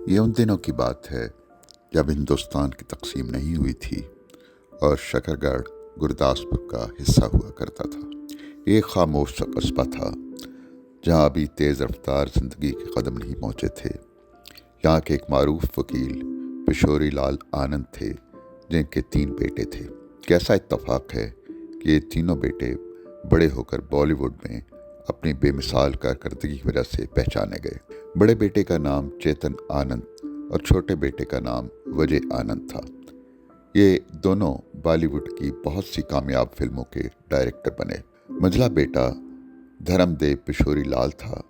ये उन दिनों की बात है जब हिंदुस्तान की तकसीम नहीं हुई थी और शकरगढ़ गुरदासपुर का हिस्सा हुआ करता था। एक खामोश सा कस्बा था जहाँ अभी तेज़ रफ्तार ज़िंदगी के कदम नहीं पहुँचे थे। यहाँ के एक मारूफ वकील पिशोरी लाल आनंद थे जिनके 3 बेटे थे। कैसा इत्तफाक है कि ये तीनों बेटे बड़े होकर बॉलीवुड में अपनी बेमिसाल कारकर्दगी की वजह से पहचाने गए। बड़े बेटे का नाम चेतन आनंद और छोटे बेटे का नाम वजह आनंद था। ये दोनों बॉलीवुड की बहुत सी कामयाब फिल्मों के डायरेक्टर बने। मंझला बेटा धर्मदेव पिशोरी लाल था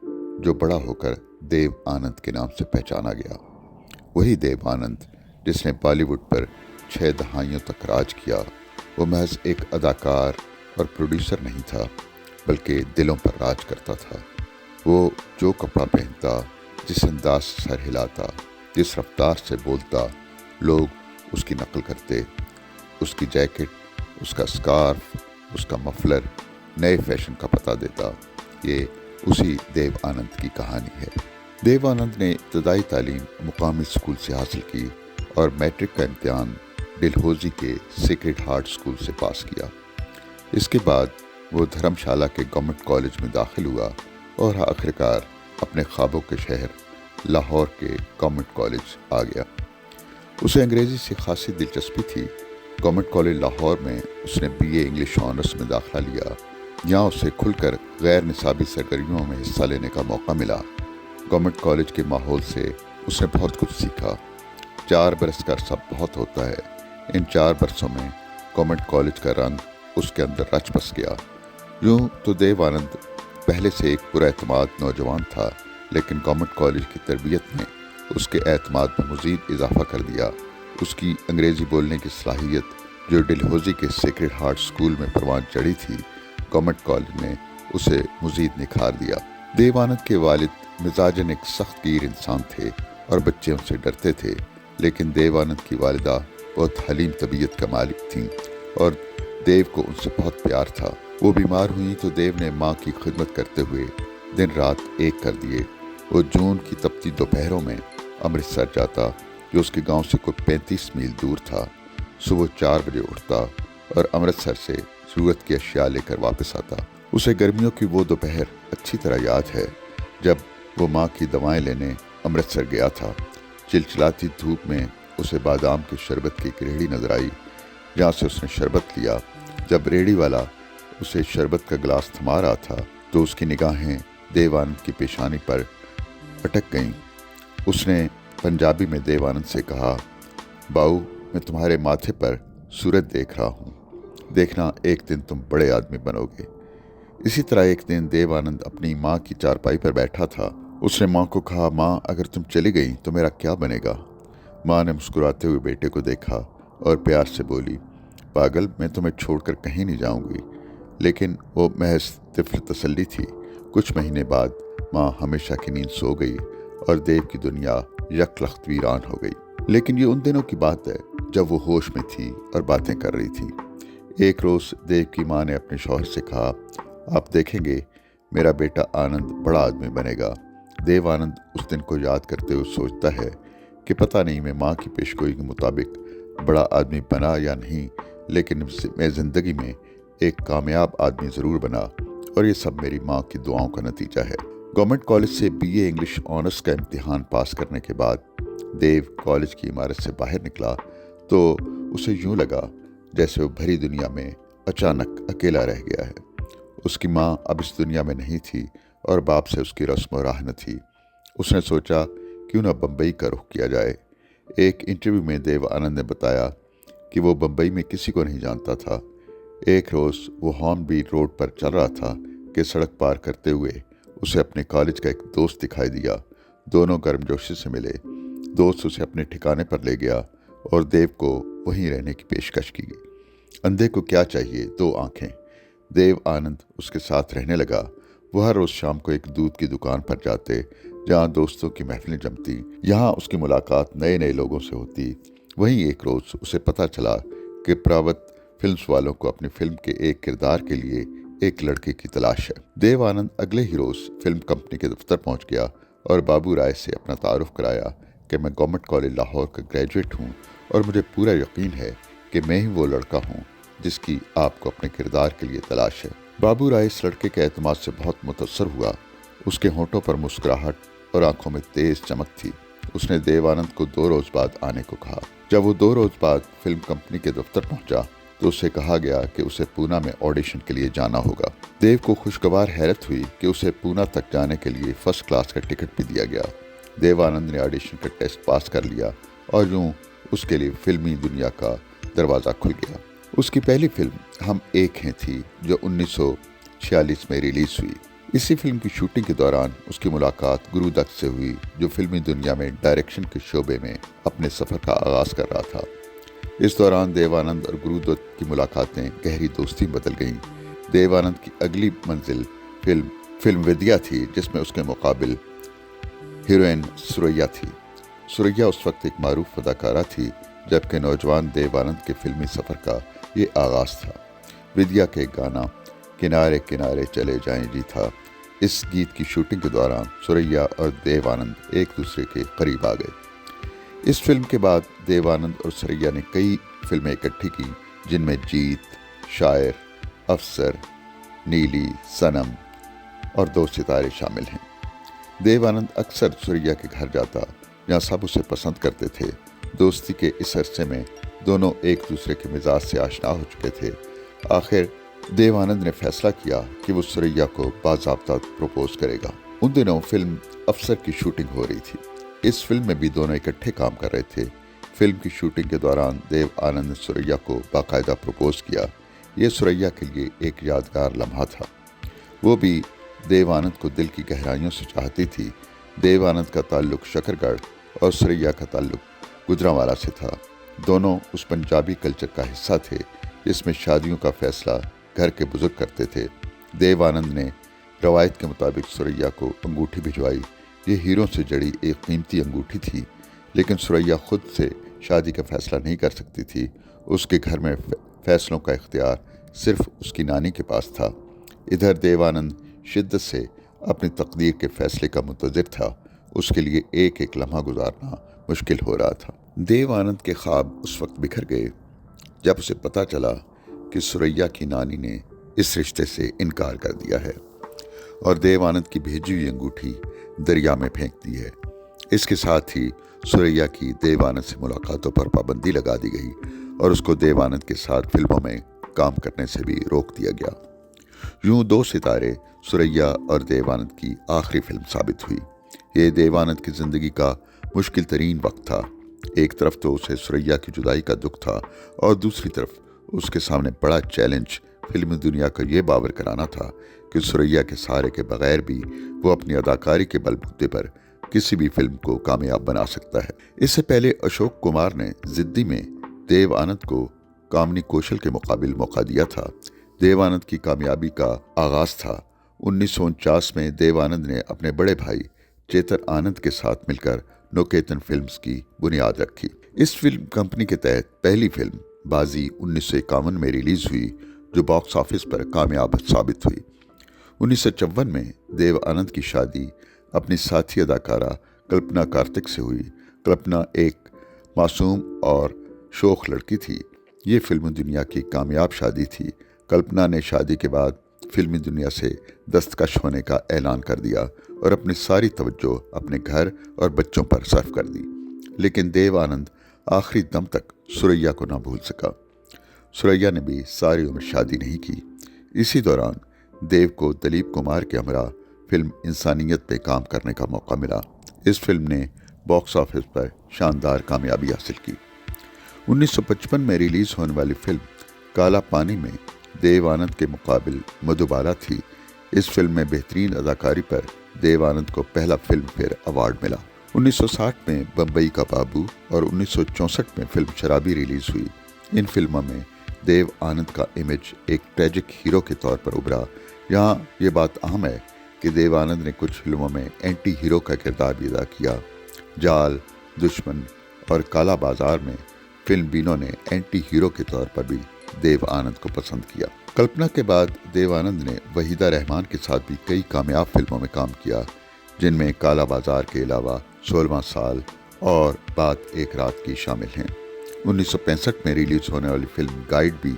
जो बड़ा होकर देव आनंद के नाम से पहचाना गया। वही देव आनंद जिसने बॉलीवुड पर 6 दहाइयों तक राज किया। वो महज एक अदाकार और प्रोड्यूसर नहीं था बल्कि दिलों पर राज करता था। वो जो कपड़ा पहनता, जिस अंदाज से सर हिलाता, जिस रफ्तार से बोलता, लोग उसकी नकल करते। उसकी जैकेट, उसका स्कार्फ, उसका मफलर नए फैशन का पता देता। ये उसी देव आनंद की कहानी है। देव आनंद ने इब्तदाई तालीम मुकामी स्कूल से हासिल की और मैट्रिक का इम्तिहान डलहौजी के सेक्रेड हार्ट स्कूल से पास किया। इसके बाद वो धर्मशाला के गवर्नमेंट कॉलेज में दाखिल हुआ और आखिरकार अपने ख्वाबों के शहर लाहौर के गवर्नमेंट कॉलेज आ गया। उसे अंग्रेज़ी से खासी दिलचस्पी थी। गवर्नमेंट कॉलेज लाहौर में उसने बीए इंग्लिश ऑनर्स में दाखिला लिया। यहाँ उसे खुलकर गैर निसाबी सरगर्मियों में हिस्सा लेने का मौका मिला। गवर्नमेंट कॉलेज के माहौल से उसने बहुत कुछ सीखा। 4 बरस का अरसा बहुत होता है। इन 4 बरसों में गवर्नमेंट कॉलेज का रंग उसके अंदर रच बस गया। यूँ तो देव आनंद पहले से एक पुरएतमाद नौजवान था, लेकिन गवर्नमेंट कॉलेज की तरबियत ने उसके एतमाद में मज़ीद इजाफा कर दिया। उसकी अंग्रेज़ी बोलने की सलाहियत जो डलहौजी के सेक्रेड हार्ट स्कूल में परवान चढ़ी थी, गवर्नमेंट कॉलेज ने उसे मज़ीद निखार दिया। देव आनंद के वालिद मिजाजन एक सख्त गिर इंसान थे और बच्चे उनसे डरते थे, लेकिन देव आनंद की वालिदा बहुत हलीम तबीयत का मालिक थीं और देव को उनसे बहुत प्यार था। वो बीमार हुई तो देव ने माँ की खिदमत करते हुए दिन रात एक कर दिए। वो जून की तपती दोपहरों में अमृतसर जाता जो उसके गांव से कोई 35 मील दूर था। सुबह 4 बजे उठता और अमृतसर से ज़रूरत की अशिया लेकर वापस आता। उसे गर्मियों की वो दोपहर अच्छी तरह याद है जब वो माँ की दवाएं लेने अमृतसर गया था। चिलचिलाती धूप में उसे बादाम के शरबत की एक रेहड़ी नजर आई जहाँ से उसने शरबत लिया। जब रेहड़ी वाला उसे शरबत का गिलास थमा रहा था तो उसकी निगाहें देव आनंद की पेशानी पर अटक गईं। उसने पंजाबी में देव आनंद से कहा, बाऊ, मैं तुम्हारे माथे पर सूरज देख रहा हूँ। देखना एक दिन तुम बड़े आदमी बनोगे। इसी तरह एक दिन देव आनंद अपनी माँ की चारपाई पर बैठा था। उसने माँ को कहा, माँ, अगर तुम चली गई तो मेरा क्या बनेगा? माँ ने मुस्कुराते हुए बेटे को देखा और प्यार से बोली, पागल, मैं तुम्हें छोड़कर कहीं नहीं जाऊंगी। लेकिन वो महज तिफ्ल तसल्ली थी। कुछ महीने बाद माँ हमेशा की नींद सो गई और देव की दुनिया यकलख्त वीरान हो गई। लेकिन ये उन दिनों की बात है जब वो होश में थी और बातें कर रही थी। एक रोज़ देव की माँ ने अपने शौहर से कहा, आप देखेंगे मेरा बेटा आनंद बड़ा आदमी बनेगा। देव आनंद उस दिन को याद करते हुए सोचता है कि पता नहीं मैं माँ की पेशगोई के मुताबिक बड़ा आदमी बना या नहीं, लेकिन मैं ज़िंदगी में एक कामयाब आदमी ज़रूर बना और ये सब मेरी माँ की दुआओं का नतीजा है। गवर्नमेंट कॉलेज से बीए इंग्लिश ऑनर्स का इम्तिहान पास करने के बाद देव कॉलेज की इमारत से बाहर निकला तो उसे यूं लगा जैसे वो भरी दुनिया में अचानक अकेला रह गया है। उसकी माँ अब इस दुनिया में नहीं थी और बाप से उसकी रस्म राह न थी। उसने सोचा क्यों ना बम्बई का रुख किया जाए। एक इंटरव्यू में देव आनंद ने बताया कि वो बम्बई में किसी को नहीं जानता था। एक रोज़ वो हॉर्नबील रोड पर चल रहा था कि सड़क पार करते हुए उसे अपने कॉलेज का एक दोस्त दिखाई दिया। दोनों गर्मजोशी से मिले। दोस्त उसे अपने ठिकाने पर ले गया और देव को वहीं रहने की पेशकश की। अंधे को क्या चाहिए, 2 आंखें। देव आनंद उसके साथ रहने लगा। वो हर रोज़ शाम को एक दूध की दुकान पर जाते जहाँ दोस्तों की महफिलें जमती। यहाँ उसकी मुलाकात नए नए लोगों से होती। वहीं एक रोज़ उसे पता चला कि प्रावत फिल्म्स वालों को अपनी फिल्म के एक किरदार के लिए एक लड़के की तलाश है। देव आनंद अगले ही रोज़ फिल्म कंपनी के दफ्तर पहुंच गया और बाबू राय से अपना तारुफ कराया कि मैं गवर्नमेंट कॉलेज लाहौर का ग्रेजुएट हूँ और मुझे पूरा यकीन है कि मैं ही वो लड़का हूँ जिसकी आपको अपने किरदार के लिए तलाश है। बाबू राय इस लड़के के एतमाद से बहुत मुतअस्सर हुआ। उसके होंठों पर मुस्कुराहट और आंखों में तेज चमक थी। उसने देव आनंद को 2 रोज बाद आने को कहा। जब वो 2 रोज बाद फिल्म कंपनी के दफ्तर पहुंचा तो उसे कहा गया कि उसे पूना में ऑडिशन के लिए जाना होगा। देव को खुशगवार हैरत हुई कि उसे पूना तक जाने के लिए फर्स्ट क्लास का टिकट भी दिया गया। देव आनंद ने ऑडिशन का टेस्ट पास कर लिया और यूं उसके लिए फिल्मी दुनिया का दरवाज़ा खुल गया। उसकी पहली फिल्म हम एक हैं थी जो 1946 में रिलीज हुई। इसी फिल्म की शूटिंग के दौरान उसकी मुलाकात गुरु दत्त से हुई, जो फिल्मी दुनिया में डायरेक्शन के शोबे में अपने सफ़र का आगाज कर रहा था। इस दौरान देव आनंद और गुरु दत्त की मुलाकातें गहरी दोस्ती बदल गईं। देव आनंद की अगली मंजिल फिल्म विद्या थी, जिसमें उसके मुकाबिल हीरोइन सुरैया थी। सुरैया उस वक्त एक मारूफ अदाकारा थी, जबकि नौजवान देव आनंद के फिल्मी सफ़र का ये आगाज़ था। विद्या के गाना किनारे किनारे चले जाएं जी था। इस गीत की शूटिंग के दौरान सुरैया और देव आनंद एक दूसरे के करीब आ गए। इस फिल्म के बाद देव आनंद और सुरैया ने कई फिल्में इकट्ठी की, जिनमें जीत, शायर, अफसर, नीली, सनम और 2 सितारे शामिल हैं। देव आनंद अक्सर सुरैया के घर जाता, जहाँ सब उसे पसंद करते थे। दोस्ती के इस अरसे में दोनों एक दूसरे के मिजाज से आशना हो चुके थे। आखिर देव आनंद ने फैसला किया कि वो सुरैया को बाज़ाब्ता प्रपोज करेगा। उन दिनों फिल्म अफसर की शूटिंग हो रही थी। इस फिल्म में भी दोनों इकट्ठे काम कर रहे थे। फिल्म की शूटिंग के दौरान देव आनंद ने सुरैया को बाकायदा प्रपोज किया। ये सुरैया के लिए एक यादगार लम्हा था। वो भी देव आनंद को दिल की गहराइयों से चाहती थी। देव आनंद का ताल्लुक शकरगढ़ और सुरैया का ताल्लुक गुजरांवाला से था। दोनों उस पंजाबी कल्चर का हिस्सा थे जिसमें शादियों का फैसला घर के बुजुर्ग करते थे। देव आनंद ने रवायत के मुताबिक सुरैया को अंगूठी भिजवाई। ये हीरों से जड़ी एक कीमती अंगूठी थी, लेकिन सुरैया खुद से शादी का फैसला नहीं कर सकती थी। उसके घर में फैसलों का इख्तियार सिर्फ उसकी नानी के पास था। इधर देव आनंद शिद्दत से अपनी तकदीर के फैसले का मुंतज़िर था। उसके लिए एक एक लम्हा गुजारना मुश्किल हो रहा था। देव आनंद के ख्वाब उस वक्त बिखर गए जब उसे पता चला कि सुरैया की नानी ने इस रिश्ते से इनकार कर दिया है और देव आनंद की भेजी हुई अंगूठी दरिया में फेंक दी है। इसके साथ ही सुरैया की देव आनंद से मुलाकातों पर पाबंदी लगा दी गई और उसको देव आनंद के साथ फिल्मों में काम करने से भी रोक दिया गया। यूं 2 सितारे सुरैया और देव आनंद की आखिरी फिल्म साबित हुई। ये देव आनंद की ज़िंदगी का मुश्किल तरीन वक्त था। एक तरफ तो उसे सुरैया की जुदाई का दुख था और दूसरी तरफ उसके सामने बड़ा चैलेंज फिल्मी दुनिया को ये बावर कराना था कि सुरैया के सहारे के बगैर भी वो अपनी अदाकारी के बलबूते पर किसी भी फिल्म को कामयाब बना सकता है। इससे पहले अशोक कुमार ने जिद्दी में देव आनंद को कामनी कौशल के मुकाबिल मौका दिया था। देव आनंद की कामयाबी का आगाज था। 1949 में देव आनंद ने अपने बड़े भाई चेतर आनंद के साथ मिलकर नोकेतन फिल्म्स की बुनियाद रखी। इस फिल्म कंपनी के तहत पहली फिल्म बाजी 1951 में रिलीज हुई, जो बॉक्स ऑफिस पर कामयाब साबित हुई। 1954 में देव आनंद की शादी अपनी साथी अदाकारा कल्पना कार्तिक से हुई। कल्पना एक मासूम और शोख लड़की थी। ये फिल्म दुनिया की कामयाब शादी थी। कल्पना ने शादी के बाद फिल्मी दुनिया से दस्तकश होने का ऐलान कर दिया और अपनी सारी तवज्जो अपने घर और बच्चों पर सर्फ कर दी। लेकिन देव आनंद आखिरी दम तक सुरैया को ना भूल सका। सुरैया ने भी सारी उम्र शादी नहीं की। इसी दौरान देव को दिलीप कुमार के हमरा फिल्म इंसानियत पे काम करने का मौका मिला। इस फिल्म ने बॉक्स ऑफिस पर शानदार कामयाबी हासिल की। 1955 में रिलीज होने वाली फिल्म काला पानी में देव आनंद के मुकाबिल मधुबाला थी। इस फिल्म में बेहतरीन अदाकारी पर देव आनंद को पहला फिल्म फेयर अवार्ड मिला। 1960 में बम्बई का बाबू और 1964 में फिल्म शराबी रिलीज हुई। इन फिल्मों में देव आनंद का इमेज एक ट्रेजिक हीरो के तौर पर उभरा। यहाँ ये बात अहम है कि देव आनंद ने कुछ फिल्मों में एंटी हीरो का किरदार भी अदा किया। जाल, दुश्मन और काला बाजार में फिल्म बीनों ने एंटी हीरो के तौर पर भी देव आनंद को पसंद किया। कल्पना के बाद देव आनंद ने वहीदा रहमान के साथ भी कई कामयाब फिल्मों में काम किया, जिनमें काला बाजार के अलावा 16वां साल और बात एक रात की शामिल हैं। 1965 में रिलीज होने वाली फिल्म गाइड भी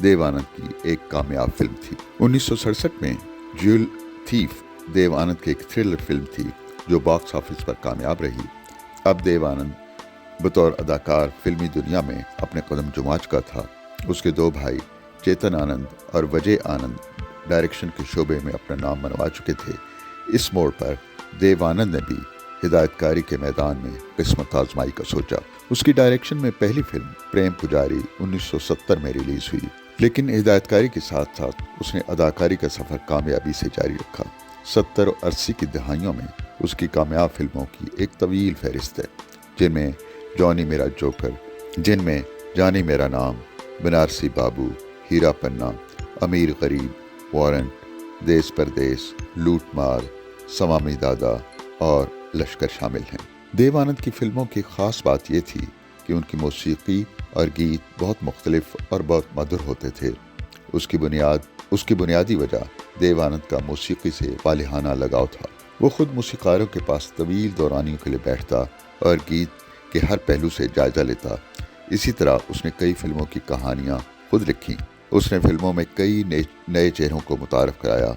देव आनंद की एक कामयाब फिल्म थी। 1967 में ज्यूल थीफ देव आनंद की एक थ्रिलर फिल्म थी जो बॉक्स ऑफिस पर कामयाब रही। अब देव आनंद बतौर अदाकार फिल्मी दुनिया में अपने कदम जमा चुका था। उसके दो भाई चेतन आनंद और वजय आनंद डायरेक्शन के शोबे में अपना नाम मनवा चुके थे। इस मोड़ पर देव आनंद ने भी हिदायतकारी के मैदान में किस्मत आजमाई का सोचा। उसकी डायरेक्शन में पहली फिल्म प्रेम पुजारी 1970 में रिलीज हुई, लेकिन हिदायतकारी के साथ साथ उसने अदाकारी का सफर कामयाबी से जारी रखा। 70 और 80 की दहाइयों में उसकी कामयाब फिल्मों की एक तवील फहरिस्त है, जिनमें जानी मेरा नाम, बनारसी बाबू, हीरा पन्ना, अमीर गरीब, वारंट, देश परदेश, लूट मार, समामी दादा और लश्कर शामिल हैं। देव आनंद की फिल्मों की खास बात यह थी कि उनकी मौसीकी और गीत बहुत मुख्तलिफ और बहुत मधुर होते थे। उसकी बुनियादी वजह देव आनंद का मौसीकी से वालिहाना लगाव था। वो खुद मौसीकारों के पास तवील दौरानियों के लिए बैठता और गीत के हर पहलू से जायजा लेता। इसी तरह उसने कई फिल्मों की कहानियाँ खुद लिखी। उसने फिल्मों में कई नए चेहरों को मुतारफ कराया।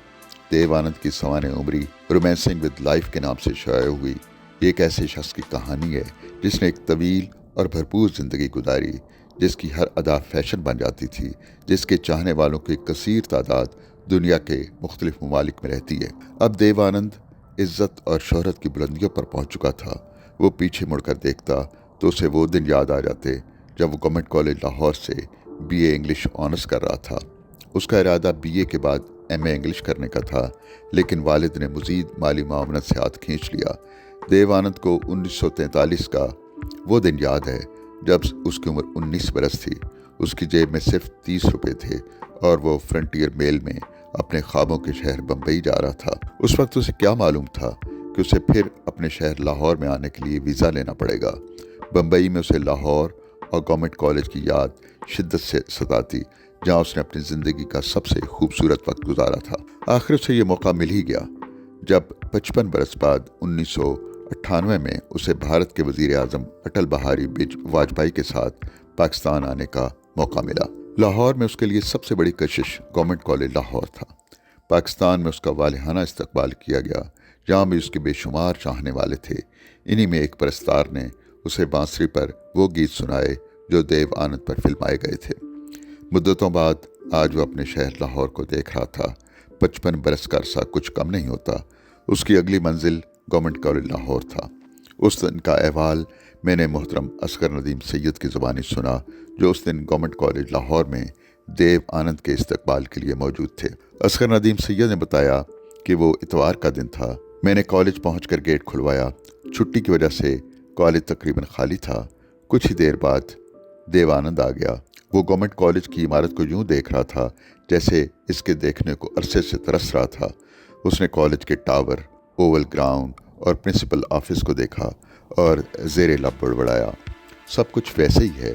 देव आनंद की सवाने उम्री रोमांसिंग विद लाइफ के नाम से शाया हुई। ये एक ऐसे शख्स की कहानी है जिसने एक तवील और भरपूर जिंदगी गुजारी, जिसकी हर अदा फैशन बन जाती थी, जिसके चाहने वालों की कसीर तादाद दुनिया के मुख्तलिफ ममालिक में रहती है। अब देव आनंद इज्जत और शोहरत की बुलंदियों पर पहुंच चुका था। वो पीछे मुड़कर देखता तो उसे वो दिन याद आ जाते जब वो गवर्नमेंट कॉलेज लाहौर से BA इंग्लिश ऑनर्स कर रहा था। उसका इरादा BA के बाद MA इंग्लिश करने का था, लेकिन वालिद ने मज़ीद माली मामनत से हाथ खींच लिया। देव आनंद को 1943 का वो दिन याद है जब उसकी उम्र 19 बरस थी। उसकी जेब में सिर्फ 30 रुपये थे और वो फ्रंटियर मेल में अपने ख्वाबों के शहर बम्बई जा रहा था। उस वक्त उसे क्या मालूम था कि उसे फिर अपने शहर लाहौर में आने के लिए वीज़ा लेना पड़ेगा। बम्बई में उसे लाहौर और गवर्नमेंट कॉलेज की याद शिद्दत से सताती, जहाँ उसने अपनी ज़िंदगी का सबसे खूबसूरत वक्त गुजारा था। आखिर उसे ये मौका मिल ही गया जब 55 बरस बाद 1998 में उसे भारत के वज़ीर आज़म अटल बिहारी वाजपेयी के साथ पाकिस्तान आने का मौका मिला। लाहौर में उसके लिए सबसे बड़ी कशिश गवर्नमेंट कॉलेज लाहौर था। पाकिस्तान में उसका वालिहाना इस्तकबाल किया गया, जहाँ भी उसके बेशुमार चाहने वाले थे। इन्हीं में एक परस्तार ने उसे बांसुरी पर वो गीत सुनाए जो देव आनंद पर फिल्माए गए थे। मुद्दतों बाद आज वो अपने शहर लाहौर को देख रहा था। 55 बरस का अरसा कुछ कम नहीं होता। उसकी अगली मंजिल गवर्नमेंट कॉलेज लाहौर था। उस दिन का अहवाल मैंने मोहतरम असगर नदीम सैयद की ज़बानी सुना, जो उस दिन गवर्नमेंट कॉलेज लाहौर में देव आनंद के इस्तकबाल के लिए मौजूद थे। असगर नदीम सैयद ने बताया कि वो इतवार का दिन था। मैंने कॉलेज पहुंचकर गेट खुलवाया। छुट्टी की वजह से कॉलेज तकरीबन खाली था। कुछ ही देर बाद देव आनंद आ गया। वो गवर्नमेंट कॉलेज की इमारत को यूं देख रहा था जैसे इसके देखने को अरसे से तरस रहा था। उसने कॉलेज के टावर, ओवल ग्राउंड और प्रिंसिपल ऑफिस को देखा और ज़ेरे लब बड़बड़ाया। सब कुछ वैसे ही है।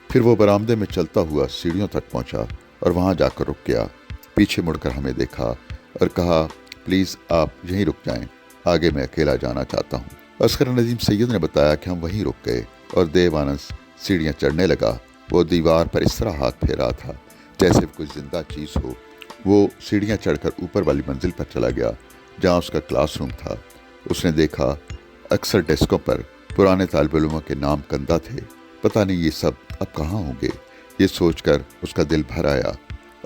फिर वो बरामदे में चलता हुआ सीढ़ियों तक पहुंचा और वहां जाकर रुक गया। पीछे मुड़कर हमें देखा और कहा, प्लीज़ आप यहीं रुक जाएं, आगे मैं अकेला जाना चाहता हूँ। असगर नदीम सैयद ने बताया कि हम वहीं रुक गए और देव आनंद सीढ़ियाँ चढ़ने लगा। वो दीवार पर इस तरह हाथ फेर रहा था जैसे कोई जिंदा चीज़ हो। वो सीढ़ियाँ चढ़कर ऊपर वाली मंजिल पर चला गया जहाँ उसका क्लासरूम था। उसने देखा अक्सर डेस्कों पर पुराने तालिब इल्मों के नाम कंदा थे। पता नहीं ये सब अब कहाँ होंगे। ये सोचकर उसका दिल भर आया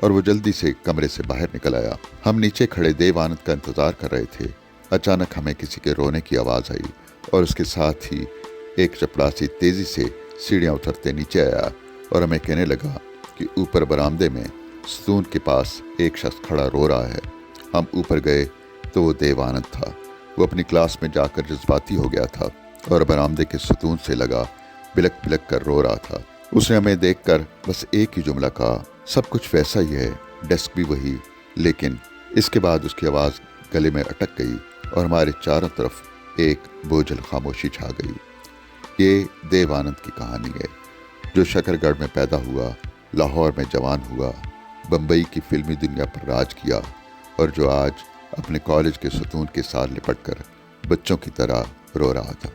और वो जल्दी से कमरे से बाहर निकल आया। हम नीचे खड़े देव आनंद का इंतज़ार कर रहे थे। अचानक हमें किसी के रोने की आवाज़ आई और उसके साथ ही एक चपरासी तेज़ी से सीढ़ियाँ उतरते नीचे आया और हमें कहने लगा कि ऊपर बरामदे में सतून के पास एक शख्स खड़ा रो रहा है। हम ऊपर गए तो वो देव आनंद था। वो अपनी क्लास में जाकर जज्बाती हो गया था और बरामदे के सतून से लगा बिलक बिलक कर रो रहा था। उसने हमें देखकर बस एक ही जुमला कहा, सब कुछ वैसा ही है, डेस्क भी वही। लेकिन इसके बाद उसकी आवाज़ गले में अटक गई और हमारे चारों तरफ एक बोझल खामोशी छा गई। ये देव आनंद की कहानी है, जो शकरगढ़ में पैदा हुआ, लाहौर में जवान हुआ, बम्बई की फिल्मी दुनिया पर राज किया और जो आज अपने कॉलेज के सतून के साथ लिपटकर बच्चों की तरह रो रहा था।